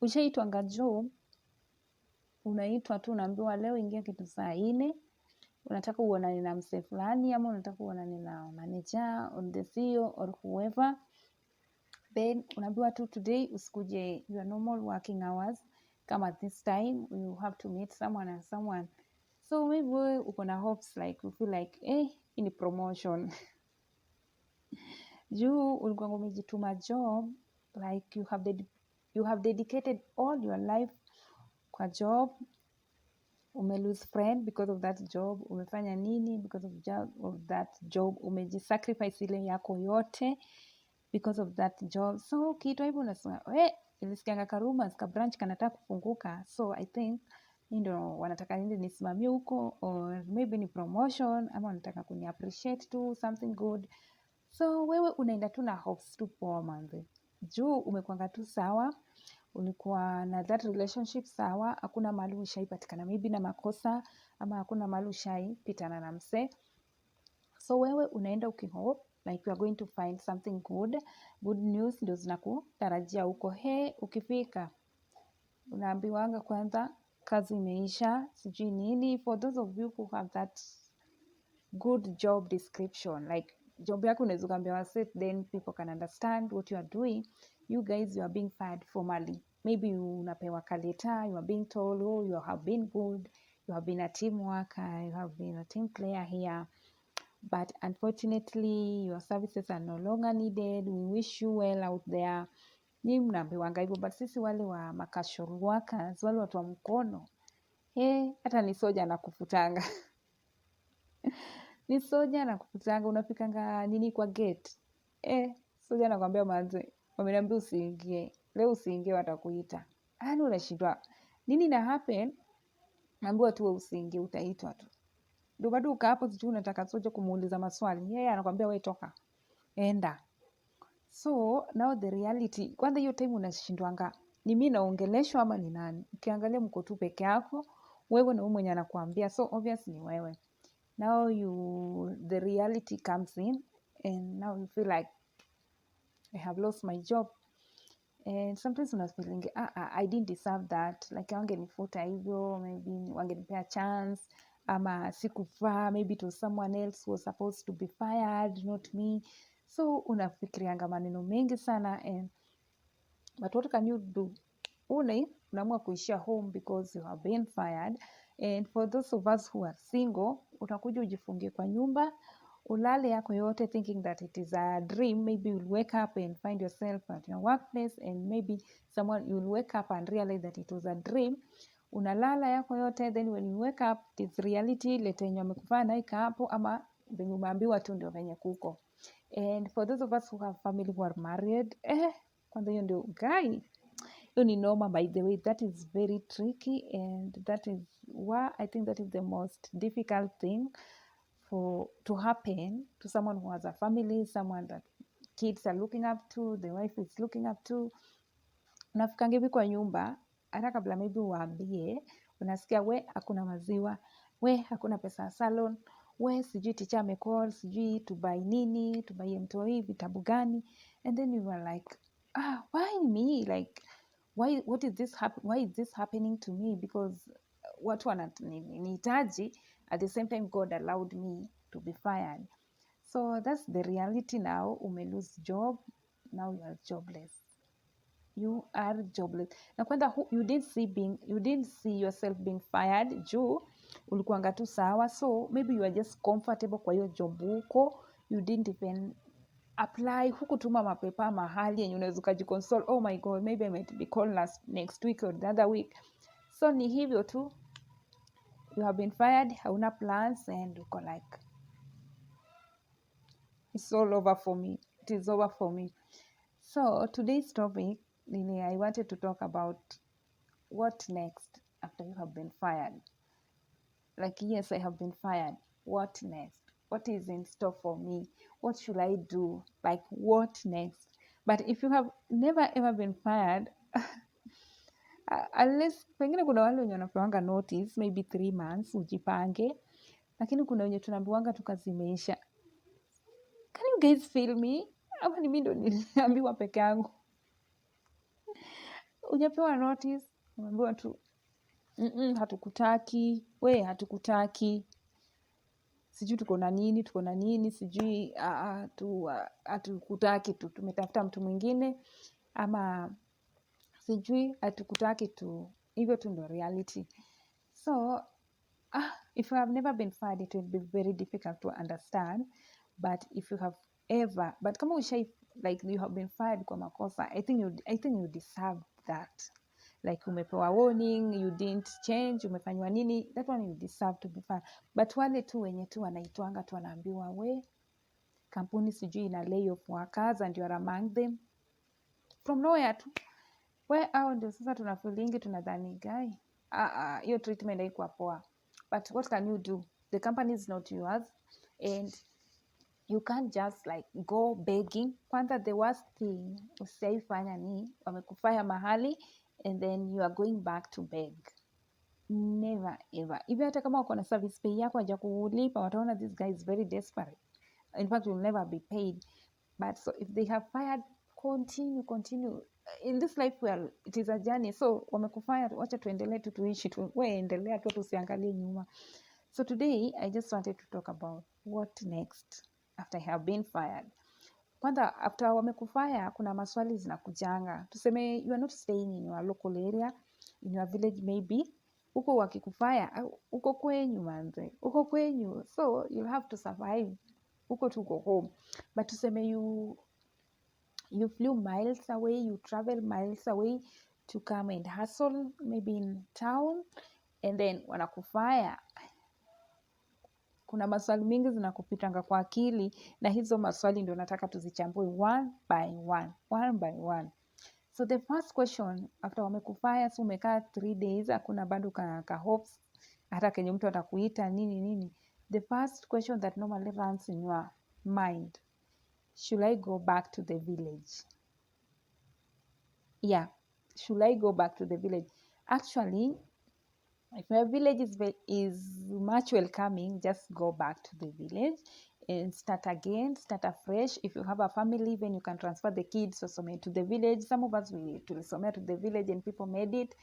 ushaitwanga job, unaitwa tu unaambiwa leo ingia kitu saa 4, unataka uonane na msee fulani ama unataka uonane na manager or the CEO or whoever, then unaambiwa tu today usikuje your normal working hours, kama this time you have to meet someone and someone. So maybe wewe uko na hopes like you feel like hii ni promotion juu ulikuwa umejituma job, like you have dedicated all your life kwa job, lose friend because of that job, umefanya nini because of that job, umejisacrifice ile yako yote because of that job. So kitu hivyo unasema nilisikianga karuma ka branch kanataka kufunguka, so I think ndio wanataka nini nisimamie huko, or maybe ni promotion ama wanataka kuni appreciate tu something good. So wewe unaenda tu na hopes tu poa manze, juu umekuanga tu sawa, ulikuwa na that relationship sawa, hakuna mahali ushaipatikana maybe na makosa, ama hakuna mahali ushaipitana na msee. So wewe unaenda ukihope like you are going to find something good news ndio zinakutarajia huko. Ukifika unaambiwanga kwanza kazi imeisha, sijui nini. For those of you who have that good job description, like job yako unaweza kuambia wase, then people can understand what you are doing. You guys, you are being fired formally. Maybe unapewa kaleta, you are being told, oh, you have been good, you have been a team worker, you have been a team player here, but unfortunately your services are no longer needed, we wish you well out there. Ni mnaambiwanga hivyo, but sisi wale wa casual workers, wale watu wa mkono, hata ni soja na kufutanga ni soja na kufutanga, unafikanga nini kwa gate, soja nakwambia manze, wameniambia usiingie leo, usiingie watakuita. Yaani unashindwa nini na happen, naambiwa tu usiingie, utaitwa tu. Ndio bado uka hapo, sijui unataka soja kumuuliza maswali, yeye anakuambia wewe toka, enda. So now the reality, kwanza hiyo time unashindwanga ni mimi naongeleshwa ama ni nani. Ukiangalia mko tu peke yako, wewe na mwenye anakuambia, so obviously ni wewe. Now the reality comes in and now you feel like I have lost my job. And sometimes una feeling I didn't deserve that, like wangenifuta hivyo, maybe wangenipea chance, ama sikufaa, maybe it was someone else who was supposed to be fired, not me. So unafikirianga maneno mengi sana, but what can you do? Unaamua kuishia home because you have been fired. And for those of us who are single, utakuja ujifungie kwa nyumba, ulale yako yote thinking that it is a dream. Maybe you'll wake up and find yourself at your workplace, and maybe you'll wake up and realize that it was a dream. Unalala yako yote, then when you wake up it is reality. Lete yenye wamekufanya na ika hapo, ama venye umeambiwa tu ndio venye kuko. And for those of us who have family who are married, kwanza hiyo ndio guy, hiyo ni noma. By the way, that is very tricky, and that is why I think that is the most difficult thing to happen to someone who has a family, someone that kids are looking up to, the wife is looking up to. Unafikanga hivi kwa nyumba, hata kabla maybe uambie, unasikia hakuna maziwa, hakuna pesa ya salon, sijui teacher amecall, sijui to buy nini, to buy mtoi vitabu gani, and then you are like, why me? Like, why is this happening to me? Because watu wananihitaji, at the same time God allowed me to be fired. So that's the reality now. Lose job, now you are jobless. You are jobless. Na kwanza you didn't see yourself being fired juu ulikuanga tu sawa, so maybe you are just comfortable kwa hiyo job huko. You didn't even apply, hukutuma mapepa mahali yenye unaweza kujiconsole, oh my god, maybe I might be called next week or the other week. So ni hivyo tu, you have been fired, hauna plans, and uko like, it's all over for me, it is over for me. So today's topic, I wanted to talk about what next after you have been fired. Like, yes, I have been fired. What next? What is in store for me? What should I do? Like, what next? But if you have never ever been fired, unless pengine kuna wale wenye wanapewanga notice maybe 3 months ujipange, lakini kuna wenye tunaambiwanga tu kazi imeisha. Can you guys feel me? Ama ni mimi ndo niliambiwa peke yangu? Ujapewa notice, umeambiwa tu hatukutaki, hatukutaki, sijui tuko na nini, sijui hatukutaki tu, tumetafuta mtu mwingine, ama sijui hatukutaki tu. Hivyo tu ndo reality. So if you have never been fired, it will be very difficult to understand. But if you have ever, but kama like you have been fired kwa makosa, I think you deserve that. Like umepewa warning, you didn't change, umefanywa nini, that one you deserve to be fired. But wale tu wenye tu wanaitwanga tu wanaambiwa kampuni sijui ina lay off workers and you are among them from nowhere tu, au ndio sasa tunafilingi tunadhani guy hiyo treatment haikuwa poa. But what can you do? The company is not yours and you can't just like go begging. Kwanza the worst thing usiaifanya ni wamekufanya mahali and then you are going back to beg. Never ever. Hivi hata kama uko na service pay yako haja kulipa, wataona this guy is very desperate. In fact, you'll never be paid. But so if they have fired, continue. In this life where it is a journey, so wamekufanya, wacha tuendelee tu tuishi tu, endelea tu tusiangalie nyuma. So today I just wanted to talk about what next after I have been fired. Kwanza after wamekufaya kuna maswali zinakujanga. Tuseme you are not staying in your local area, in your village maybe. Uko wakikufaya, uko kwenyu manze, uko kwenyu. So you'll have to survive. Uko to go home. But tuseme you flew miles away, you travel miles away to come and hustle maybe in town, and then wanakufaya. Kuna maswali mingi zinakupitanga kwa akili, na hizo maswali ndio nataka tuzichambue one by one. So the first question after wamekufaya, so umekaa 3 days, hakuna bado ka hopes hata kenye mtu atakuita nini. The first question that normally runs in your mind, should I go back to the village? Yeah, should I go back to the village? Actually, if your village is much welcoming, just go back to the village and start again, start afresh. If you have a family, then you can transfer the kids to the village. Some of us, we to the village and people made it.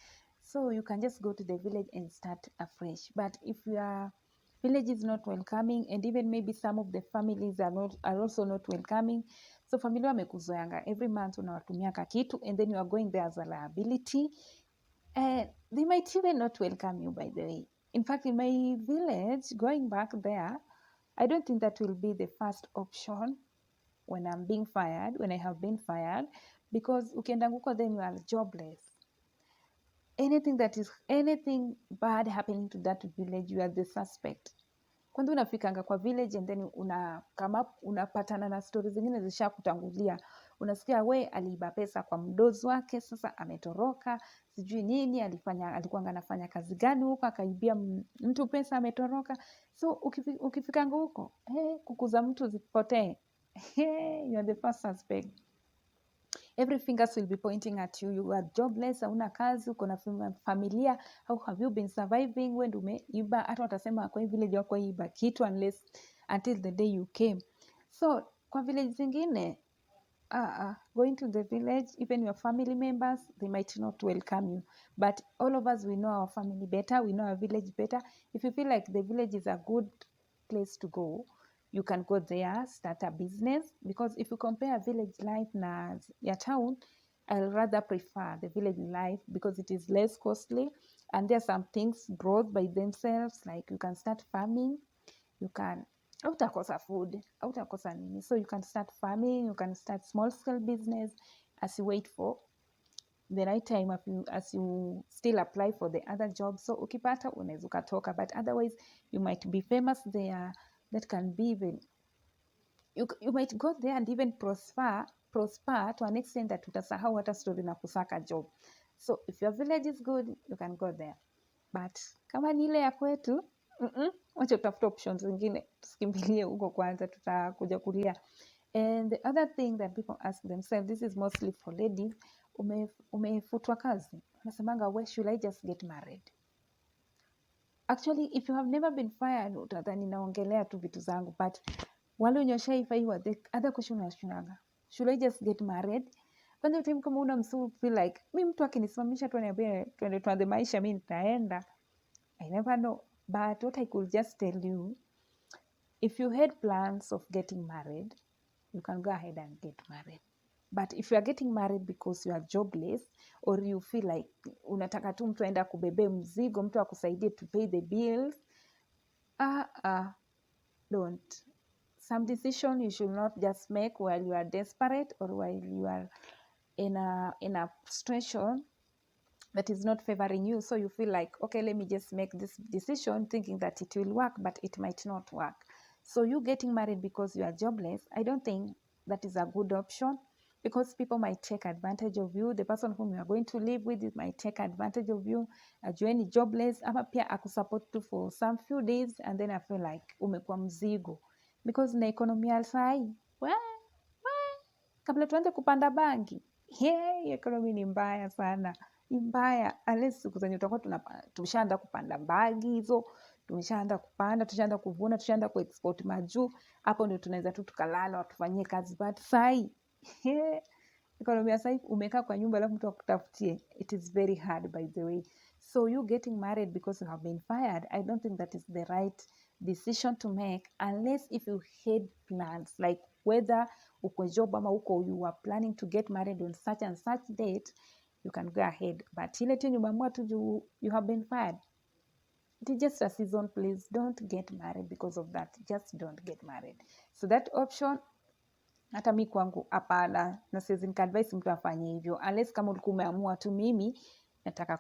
So you can just go to the village and start afresh. But if your village is not welcoming, and even maybe some of the families are also not welcoming, so familia wamekuzoeanga, every month unawatumia kakitu, and then you are going there as a liability. They might even not welcome you, by the way. In fact, in my village, going back there, I don't think that will be the first option when I'm being fired, when I have been fired, because ukienda huko then you are jobless. Anything bad happening to that village, you are the suspect. Kwanza unafikanga kwa village and then unapatana na stories zingine zishakutangulia. Unasikia aliiba pesa kwa mdozi wake, sasa ametoroka, sijui nini alikuwa anafanya kazi gani huko, akaibia mtu pesa, ametoroka. So ukifikanga huko, kukuza mtu zipotee, you are the first suspect. Every fingers will be pointing at you. You are jobless, hauna kazi, uko na familia. How have you been surviving? Wewe ndio umeiba. Hata watasema kwa village wako iba kitu until the day you came. So kwa village zingine, going to the village, even your family members, they might not welcome you. But all of us, we know our family better. We know our village better. If you feel like the village is a good place to go, you can go there, start a business. Because if you compare village life na your town, I'll rather prefer the village life because it is less costly and there are some things brought by themselves, like you can start farming, you can hautakosa food, hautakosa nini, so you can start farming, you can start small scale business as you wait for the right time, as you still apply for the other jobs. So ukipata unaweza ukatoka, but otherwise you might be famous there. That can be even, you might go there and even prosper to an extent that utasahau hata story na kusaka job. So if your village is good, you can go there, but kama ni ile ya kwetu, wacha utafuta options zingine, tusikimbilie huko kwanza, tutakuja kulia. And the other thing that people ask themselves, this is mostly for ladies, umefutwa kazi, unasemanga, where should I just get married? Actually, if you have never been fired, utadhani naongelea tu vitu zangu, but wale unyoshaifiwa, the other question unashunanga, should I just get married? kwanza time kama una msu feel like mi mtu akinisimamisha tu aniambie twende tuanze maisha, mi nitaenda. I never know, but what I could just tell you, if you had plans of getting married, you can go ahead and get married. But if you are getting married because you are jobless, or you feel like unataka tu mtu aenda kubebe mzigo, mtu akusaidie to pay the bills, don't. Some decision you should not just make while you are desperate, or while you are in a situation that is not favoring you. So you feel like, okay, let me just make this decision thinking that it will work, but it might not work. So you getting married because you are jobless, I don't think that is a good option, because people might take advantage of you. The person whom you are going to live with might take advantage of you, ajue ni jobless, ama pia akusupport tu for some few days, and then I feel like umekuwa mzigo, because na economy ya sai, kabla tuanze kupanda bangi, economy ni mbaya sana, ni mbaya. Unless siku zenye tutakuwa tumeshaanza kupanda bangi hizo, tumeshaanza kupanda, tushaanza kuvuna, tushaanza kuexport majuu, hapo ndio tunaweza tu tukalala watufanyie kazi. But sai economy ya sai, umekaa kwa nyumba alafu mtu akutafutie, it is very hard, by the way. So you getting married because you have been fired, I don't think that is the right decision to make, unless if you had plans, like whether uko job ama uko you are planning to get married on such and such date, you can go ahead. But ile tu umeamua tu you have been fired, it is just a season. Please don't get married because of that. Just don't get married. So that option, hata mi kwangu hapana, na siwezi nikaadvise mtu afanye hivyo, unless kama ulikuwa umeamua tu mimi nataka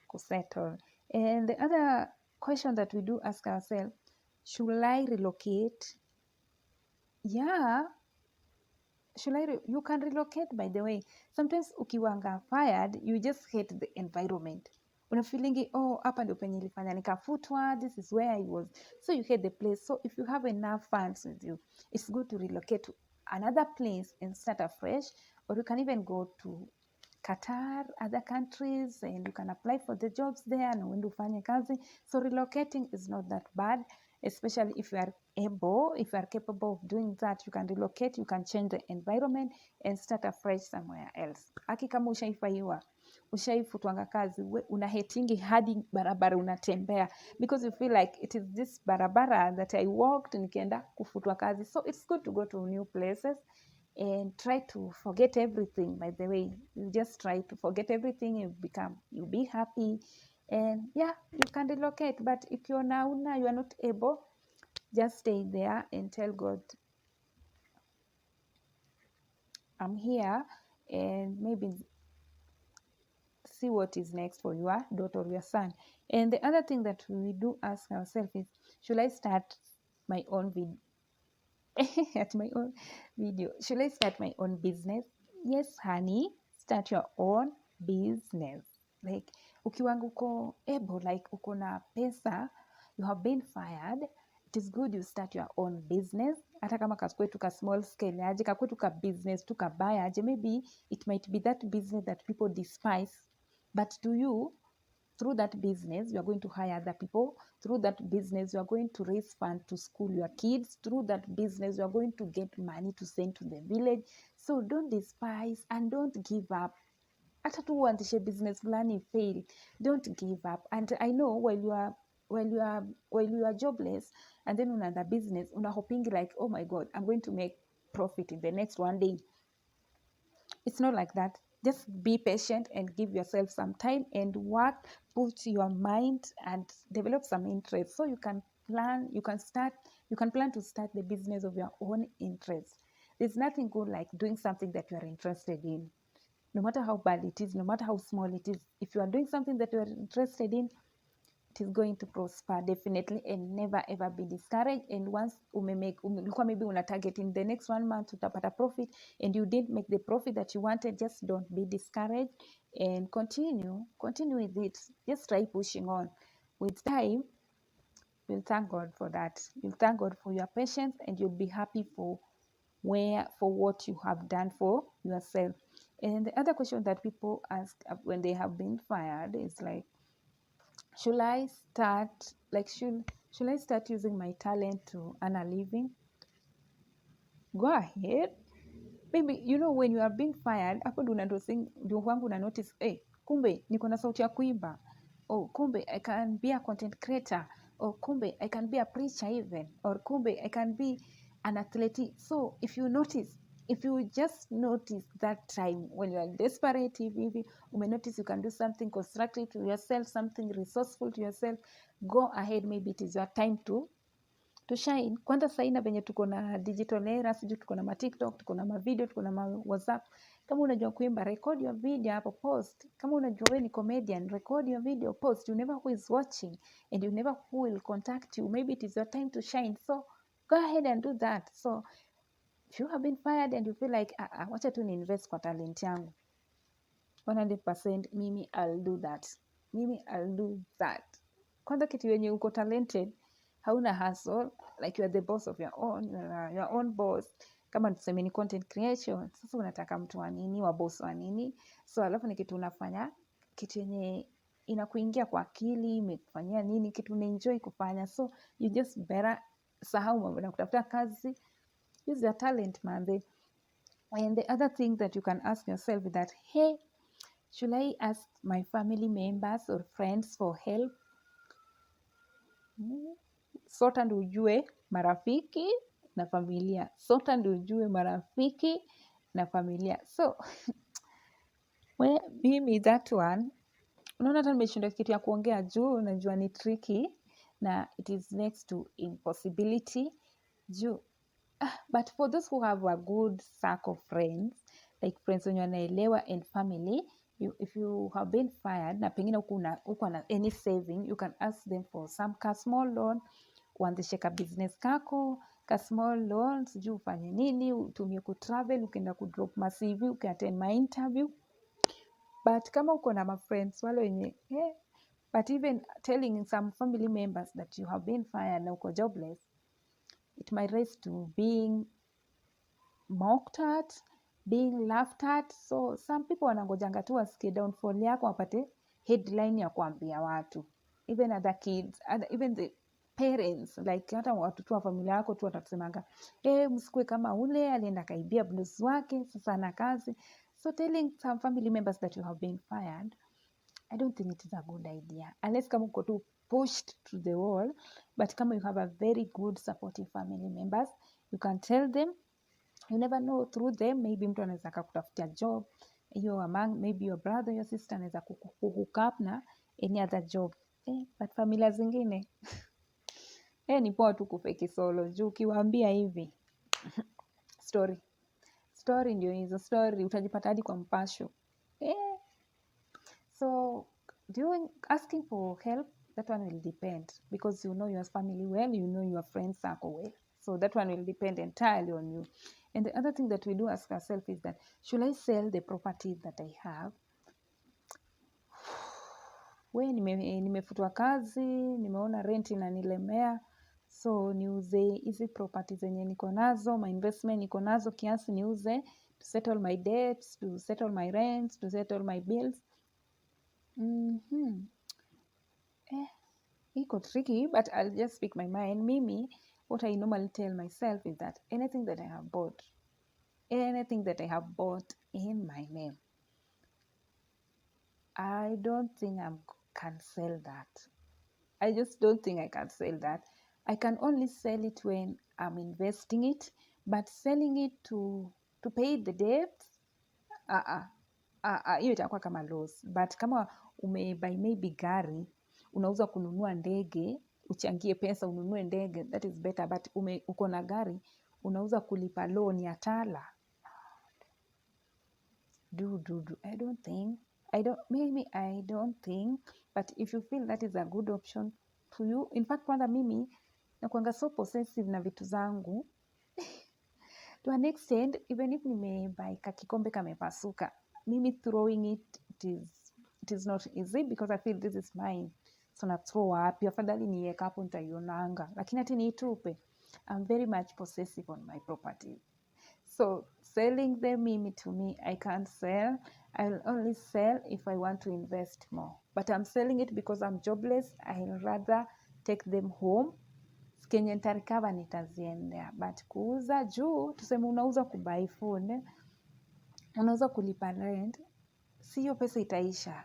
kusettle. And the other question that we do ask ourselves, should I relocate? Yeah, you can relocate, by the way. Sometimes ukiwanga fired, you just hate the environment. Una feeling, oh, hapa ndio penye nilifanya nikafutwa, this is where I was. So you hate the place. So if you have enough funds with you, it's good to relocate to another place and start afresh. Or you can even go to Qatar, other countries, and you can apply for the jobs there na uende ufanye kazi. So relocating is not that bad, especially if you are able, if you are capable of doing that. You can relocate, you can change the environment and start afresh somewhere else. Aki kama ushaifutwanga kazi, una hatingi hadi barabara unatembea, because you feel like it is this barabara that I walked nikienda kufutwa kazi. So it's good to go to new places and try to forget everything. By the way, you just try to forget everything, you'll be happy, and yeah, you can relocate. But if you're now you are not able, just stay there and tell God, I'm here, and maybe see what is next for your daughter or your son. And the other thing that we do ask ourselves is, should I start my own video? Should I start my own business? Yes, honey, start your own business. Like ukiwanga uko able, like uko na pesa, you have been fired, it is good you start your own business. Hata kama kakwetu ka small scale aje, kakwetu ka business tu kabaya aje, maybe it might be that business that people despise, but to you, through that business, you are going to hire other people. Through that business, you are going to raise funds to school your kids. Through that business, you are going to get money to send to the village. So don't despise and don't give up. Hata tu uanzishe business fulani fail, don't give up. And I know while you are jobless and then another business, una hoping like, oh my God, I'm going to make profit in the next one day. It's not like that. Just be patient and give yourself some time and work, put your mind and develop some interest. So you can plan to start the business of your own interest. There's nothing good like doing something that you are interested in. No matter how bad it is, no matter how small it is, if you are doing something that you are interested in, it is going to prosper definitely, and never ever be discouraged. And once ulikuwa maybe una target in the next 1 month utapata profit and you didn't make the profit that you wanted, just don't be discouraged and continue with it. Just try pushing on. With time, you'll thank God for that. You'll thank God for your patience, and you'll be happy for what you have done for yourself. And the other question that people ask when they have been fired is like, should I start using my talent to earn a living? Go ahead. maybe when you are being fired, hapo ndio wangu una notice, kumbe niko na sauti ya kuimba, kumbe I can be a content creator, or kumbe I can be a preacher even, or kumbe I can be an athlete. So if you just notice that time when you are desperate hivi notice you can do something constructive to yourself, something resourceful to yourself, go ahead, maybe it is your time to shine. Kwanza sasa na venye tuko na digital era, sijui tuko na TikTok, tuko na video, tuko na WhatsApp. Kama unajua kuimba, record your video hapo, post. Kama unajua wewe ni comedian, record your video, post. You never who is watching and you never who will contact you. Maybe it is your time to shine. So go ahead and do that. So if you have been fired and you feel like wacha tu ni invest kwa talent yangu 100%, mimi I'll do that. Kwanza kitu yenye uko talented, hauna hustle, like you are the boss of your own boss. Kama tuseme ni content creation, sasa unataka mtu wa nini, wa boss wa nini? So alafu ni kitu unafanya, kitu yenye inakuingia kwa akili, imekufanyia nini, kitu unaenjoy kufanya. So you just better sahau mambo na kutafuta kazi, use your talent, man. And the other thing that you can ask yourself is that, hey, should I ask my family members or friends for help? Sota ndio ujue marafiki na familia. Sota ndio ujue marafiki na familia. So, mimi that one, unaona hata nimeshindwa kitu ya kuongea juu, najua ni tricky na it is next to impossibility juu. But for those who have a good circle of friends, like friends wenye wanaelewa and family, if you have been fired na pengine uko na any saving, you can ask them for some small loan, uanzishe ka business kako, ka small loan, sijui ufanye nini, utumie kutravel, ukienda kudrop ma CV, ukiattend my interview. But kama uko na ma friends wale wenye, but even telling some family members that you have been fired na uko jobless, it might rise to being mocked at, being laughed at. So some people wanangojanga tu wasikie downfall yako wapate headline ya kuambia watu, even other kids, even the parents, like hata watu tu wa familia yako tu watakusemanga, msikue kama ule alienda kaibia blues wake, sasa na kazi. So telling some family members that you have been fired, I don't think it is a good idea, unless kama uko tu pushed to the wall. But kama you have a very good supportive family members, you can tell them. You never know, through them maybe mtu anaweza kukutafutia job, among maybe your brother, your sister anaweza kuhook up na any other job. But familia zingine ni poa tu kufeki solo juu ukiwaambia hivi story ndio hizo story, utajipata hadi kwa mpasho. So asking for help, that one will depend, because you know your family well, you know your friends circle well. So that one will depend entirely on you. And the other thing that we do ask ourselves is that, should I sell the property that I have? Nimefutwa kazi, nimeona rent inanilemea, so niuze hizi property zenye niko nazo, my investment niko nazo kiasi niuze, to settle my debts, to settle my rents, to settle my bills. Iko tricky, but I'll just speak my mind. Mimi, what I normally tell myself is that anything that I have bought in my name, I don't think I can sell that. I just don't think I can sell that. I can only sell it when I'm investing it, but selling it to pay the debt, hiyo itakuwa kama loss. But kama umebuy maybe gari, unauza kununua ndege, uchangie pesa ununue ndege, that is better. But uko na gari, unauza kulipa loan ya tala. I don't think, but if you feel that is a good option to you. In fact, kwanza mimi nakuanga so possessive na vitu zangu to an extent, even if nimebuy kakikombe kamepasuka, mimi throwing it is not easy, because I feel this is mine. So na throw wapi, afadhali niweke hapo nitaionanga, lakini ati niitupe. I'm very much possessive on my property. So selling them, to me, I can't sell. I'll only sell if I want to invest more. But I'm selling it because I'm jobless. I'll rather take them home. Kenye nitarecover nitaziendea. But kuuza juu, tuseme unauza kubuy phone, unaweza kulipa rent, si hiyo pesa itaisha.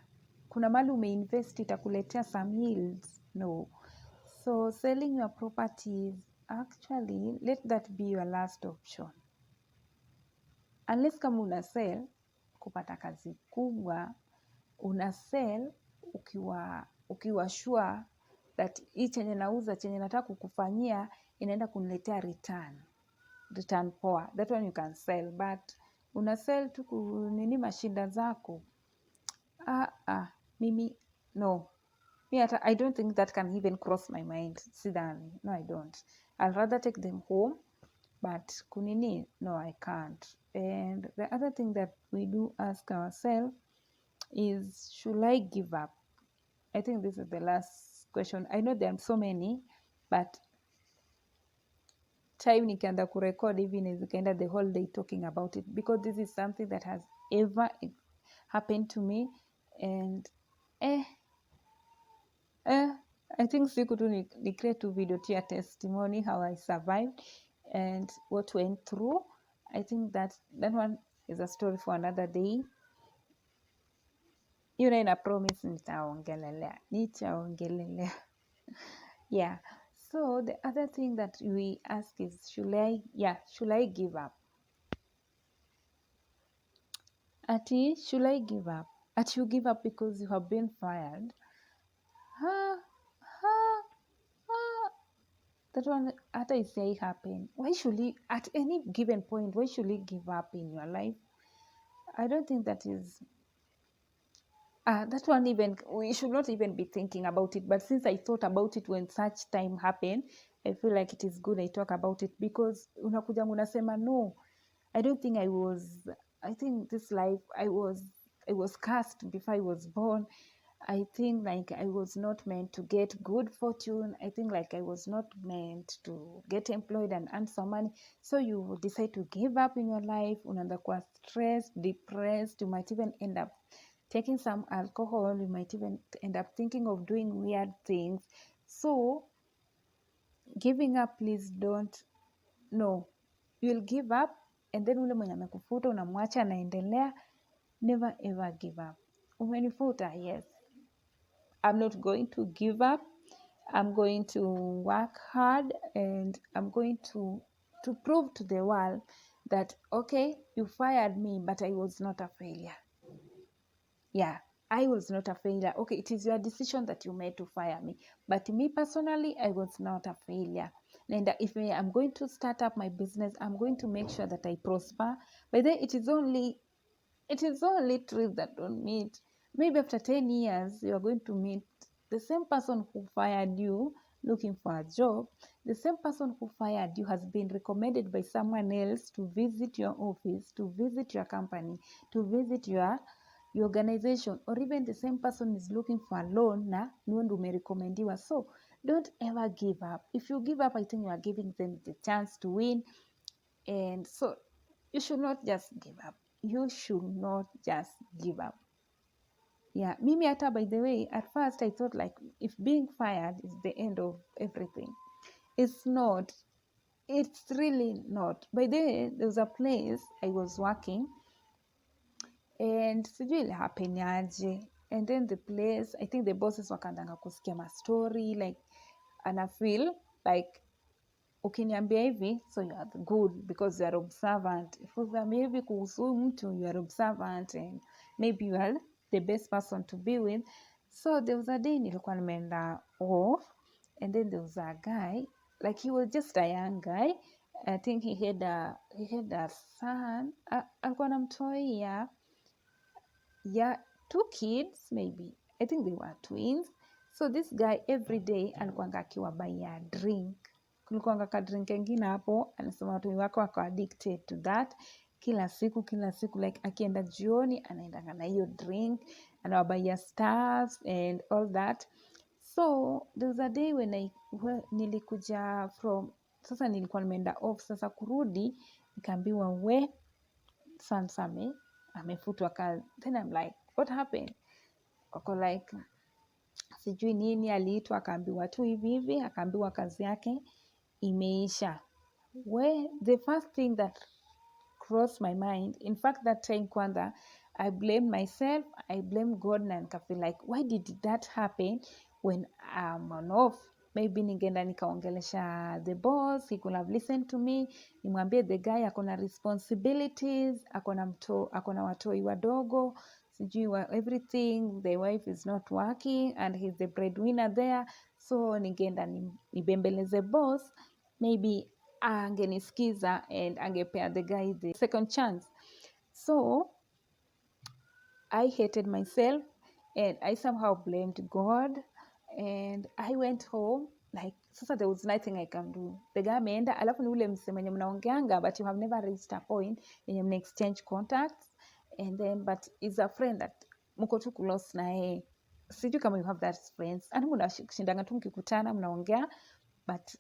Kuna mali umeinvest itakuletea some yields. No. So selling your properties, actually let that be your last option. Unless kama una sell kupata kazi kubwa, una sell ukiwa sure that hii chenye nauza, chenye nataka kukufanyia inaenda kuniletea return poa. That one you can sell, but una sell tu nini mashida zako. Mimi no. I don't think that can even cross my mind. Sidhani. No, I don't. I'll rather take them home, but kunini, no, I can't. And the other thing that we do ask ourselves is, should I give up? I think this is the last question. I know there are so many, but time nikianza kurecord hivi nikaenda the whole day talking about it, because this is something that has ever happened to me. And I think siku tu ni create tu video tu ya testimony how I survived and what went through. I think that one is a story for another day. Ina promise nitaongelelea. Yeah. So the other thing that we ask is, should I give up? Should I give up? You give up because you have been fired. That one hata isai happen. Why should he, at any given point, why should he give up in your life? I don't think that is that one, even we should not even be thinking about it. But since I thought about it when such time happened, I feel like it is good I talk about it, because unakuja unasema no, I think this life I was cast before I was born. I think like I was not meant to get good fortune. I think like I was not meant to get employed and earn some money. So you decide to give up in your life. Unaanza kuwa stressed, depressed. You might even end up taking some alcohol. You might even end up thinking of doing weird things. So giving up, please don't. No, you'll give up, and then ule mwenye amekufuta unamwacha anaendelea. Never ever give up. Umenifuta, yes, I'm not going to give up. I'm going to work hard, and I'm going to prove to the world that, okay, you fired me, but I was not a failure. Yeah, I was not a failure. Okay, it is your decision that you made to fire me, but me personally, I was not a failure. And if I'm going to start up my business, I'm going to make sure that I prosper. But then it is only trees that don't meet. Maybe after 10 years, you are going to meet the same person who fired you looking for a job. The same person who fired you has been recommended by someone else to visit your office, to visit your company, to visit your organization, or even the same person is looking for a loan na niwe ndo umerekomendiwa. So don't ever give up. If you give up, I think you are giving them the chance to win. And so you should not just give up. You should not just give up. Yeah, mimi hata, by the way, at first I thought like if being fired is the end of everything. It's not. It's really not. By the way, there was a place I was working, and sijui ile happen aje, and then the place, I think the bosses wakaanza kusikia ma story, like ana feel like ukiniambia hivi, so you are good because you are observant. If ukiambia hivi kuhusu mtu, you are observant, and maybe you are the best person to be with. So there was a day nilikuwa nimeenda off, and then there was a guy, like he was just a young guy. I think he had a son. Alikuwa na mtoi ya 2 kids maybe. I think they were twins. So this guy every day alikuwanga akiwabuy drink. Kulikuwanga ka drink kengine hapo, anasema watu wako wako addicted to that. Kila siku like akienda jioni anaendanga na hiyo drink, anawabuy stars and all that. So there was a day when nilikuja from, sasa nilikuwa nimeenda off, sasa kurudi nikaambiwa Sansa amefutwa kazi. Then I'm like, what happened? Wako like sijui nini, aliitwa akaambiwa tu hivi, akaambiwa kazi yake imeisha. The first thing that crossed my mind. In fact, that time kwanza, I blamed myself, I blamed God, na nikafeel like, why did that happen when I'm on off? Maybe ningeenda nikaongelesha the boss, he could have listened to me, nimwambie the guy akona responsibilities, akona watoi wadogo, sijui everything, the wife is not working and he's the breadwinner there. So ningeenda nibembeleze boss, maybe angenisikiza and angepea the guy the second chance. So I hated myself and I somehow blamed God, and I went home like, sasa there was nothing I can do. The guy ameenda, alafu ni ule msemo wenye mnaongeanga but you have never reached a point yenye mna exchange contacts, and then but is a friend that mko tu close na yeye. Sijui kama you have that friends, yani mnashindanga tu mkikutana mnaongea but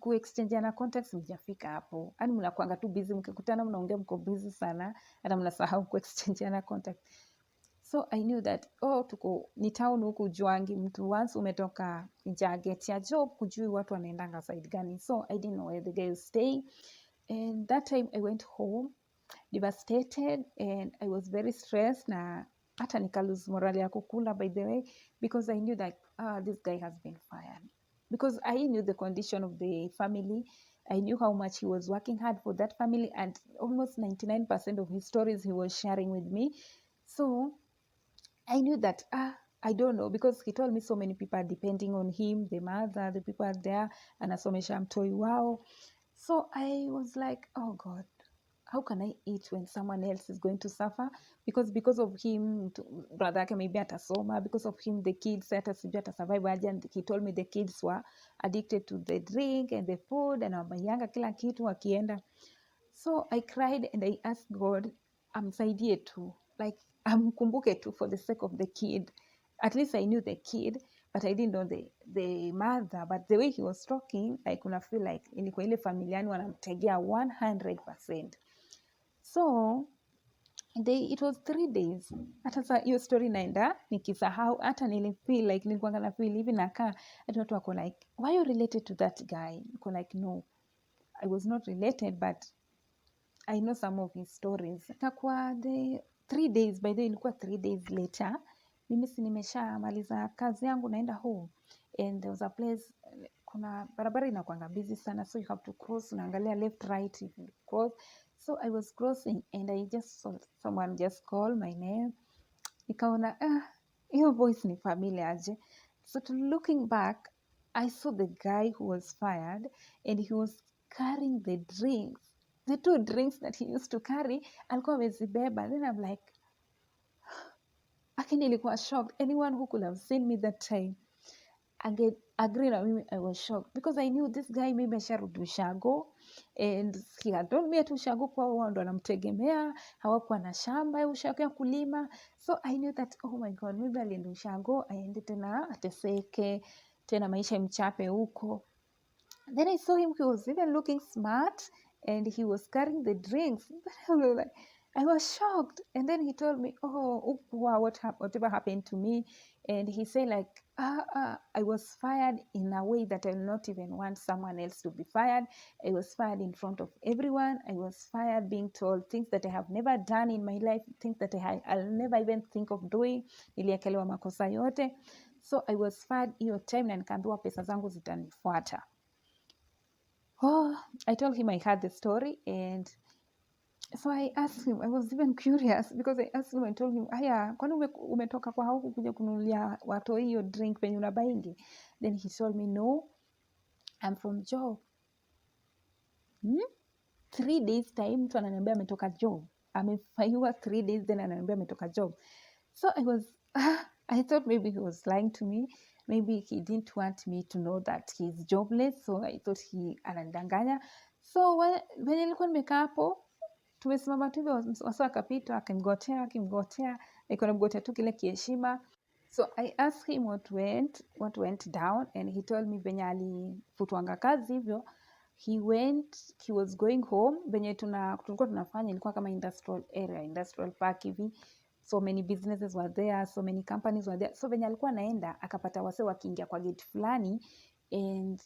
kuexchangeana contacts mjafika hapo, yani mnakuanga tu busy, mkikutana mnaongea mko busy sana hata mnasahau kuexchangeana contact. So I knew that tuko ni town huku juangi mtu, once umetoka get ya job kujui watu wanaendanga side gani. So I didn't know where the guy was staying, and that time I went home devastated and I was very stressed, na hata nika lose morale ya kukula by the way, because I knew that this guy has been fired, because I knew the condition of the family. I knew how much he was working hard for that family, and almost 99% of his stories he was sharing with me. So I knew that I don't know, because he told me so many people are depending on him, the mother, the people are there, anasomesha mtoi wao. So I was like, oh God, how can I eat when someone else is going to suffer? Because of him, brother yake maybe atasoma, because of him the kids hata sijui atasurvive aje. And he told me the kids were addicted to the drink and the food, and wabayanga kila kitu wakienda. So I cried and I asked God, amsaidie tu, like amkumbuke tu for the sake of the kid. At least I knew the kid, but I didn't know the mother. But the way he was talking, I could feel like ilikuwa ile familiani wanamtegea 100%. So it was 3 days. Hata sa hiyo story naenda nikisahau, hata nilifeel like nilikuwa na feel hivi nakaa hata watu wako like, why you related to that guy? Niko like, no, I was not related, but I know some of his stories. Itakuwa the 3 days, by the way ilikuwa 3 days later. Mimi si nimeshamaliza kazi yangu naenda home, and there was a place, kuna barabara inakuanga busy sana, so you have to cross, unaangalia left right if you cross. So I was crossing and I just saw someone just call my name. Nikaona hiyo voice ni familiar aje. So looking back, I saw the guy who was fired and he was carrying the drinks, the 2 drinks that he used to carry, alikuwa amezibeba. Then I'm like, lakini nilikuwa shocked. Anyone who could have seen me that time agree na mimi, I was shocked, because I knew this guy maybe asharudi ushago, and he had told me ati ushago kwa wao ndo anamtegemea, hawakuwa na shamba ya ushago ya kulima. So I knew that, oh my God, maybe alienda ushago aende tena ateseke tena maisha imchape huko. Then I saw him, he was even looking smart and he was carrying the drinks. I was shocked. And then he told me, oh, wow, whatever happened to me. And he said like, I was fired in a way that I will not even want someone else to be fired. I was fired in front of everyone. I was fired being told things that I have never done in my life, things that I'll never even think of doing. Niliekelewa makosa yote. So I was fired hiyo time, na nikaambiwa pesa zangu zitanifuata. I told him I had the story, and so I asked him, I was even curious because I asked him, I told him, haya, kwani umetoka kwa huku kuja kununulia watu hiyo drink penye unabaingi? Then he told me, no, I'm from job. 3 days time mtu ananiambia ametoka job, amefaiwa 3 days then ananiambia ametoka job. So I thought maybe he was lying to me, maybe he didn't want me to know that he's jobless, so I thought anandanganya. So when nilikuwa nimekaa hapo tumesimama tu hivyo, wasa akapita akimgotea niko namgotea tu kile kiheshima. So I asked him what went down, and he told me venye alifutwanga kazi hivyo, he was going home. Venye tulikuwa tunafanya ilikuwa kama industrial area, industrial park hivi, so many businesses were there, so many companies were there. So venye alikuwa naenda akapata wase wakiingia kwa gate fulani, and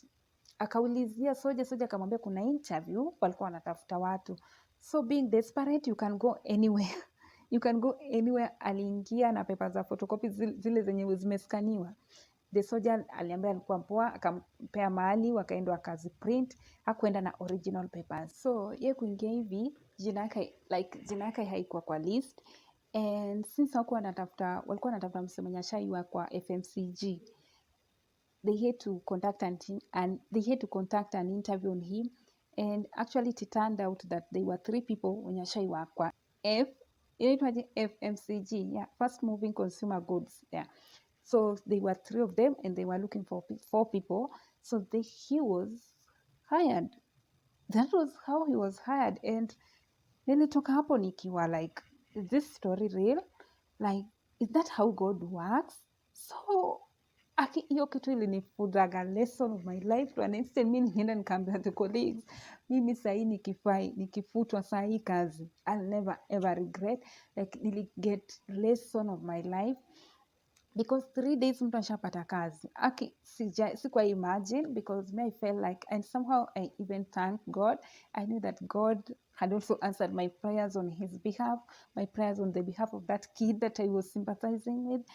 akaulizia soja akamwambia kuna interview walikuwa wanatafuta watu. So being desperate, you can go anywhere. You can go anywhere. Aliingia na pepa za photocopy zile zenye zimeskaniwa. The soldier aliambia alikuwa poa, akampea mahali, wakaenda wakaziprint, hakuenda na original papers. So ye kuingia hivi, jina yake haikuwa kwa list, and since walikuwa wanatafuta msemo mwenye ashaiwa kwa FMCG, they had to contact an interview on him, and actually it turned out that there were 3 people wenye ashaiwa kwa inaitwaje, FMCG, yeah, fast moving consumer goods, yeah. So they were 3 of them, and they were looking for 4 people. So he was hired. That was how he was hired. And nilitoka hapo nikiwa like, is this story real? Like, is that how God works? So hiyo kitu ilinifunzaga lesson of my life to an extent. Mi nienda nikaambia the colleagues, mimi sahii nikifutwa saa hii kazi, I'll never ever regret. Like, niliget lesson of my life, because 3 days mtu ashapata kazi. Sikuwa imagine, because me I felt like, and somehow I even thanked God. I knew that God had also answered my prayers on his behalf, my prayers on the behalf of that kid that I was sympathizing with.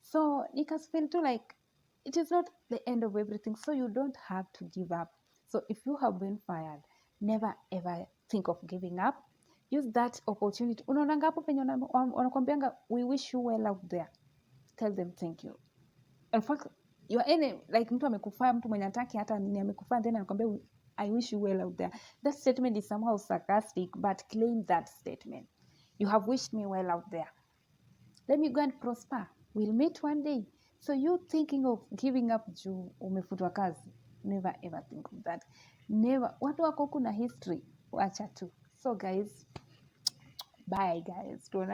So feel too like it is not the end of everything, so you don't have to give up. So if you have been fired, never ever think of giving up. Use that opportunity. Unaonanga hapo penye wanakwambianga, we wish you well out there. Tell them thank you. In fact, your enemy, like mtu amekufaa, mtu mwenye ataki hata nini amekufaa, then anakwambia, I wish you well out there. That statement is somehow sarcastic, but claim that statement. You have wished me well out there. Let me go and prosper. We'll meet one day. So you thinking of giving up juu umefutwa kazi, never ever think of that. Never. Watu wako huku na history, wacha tu. So guys, bye guys.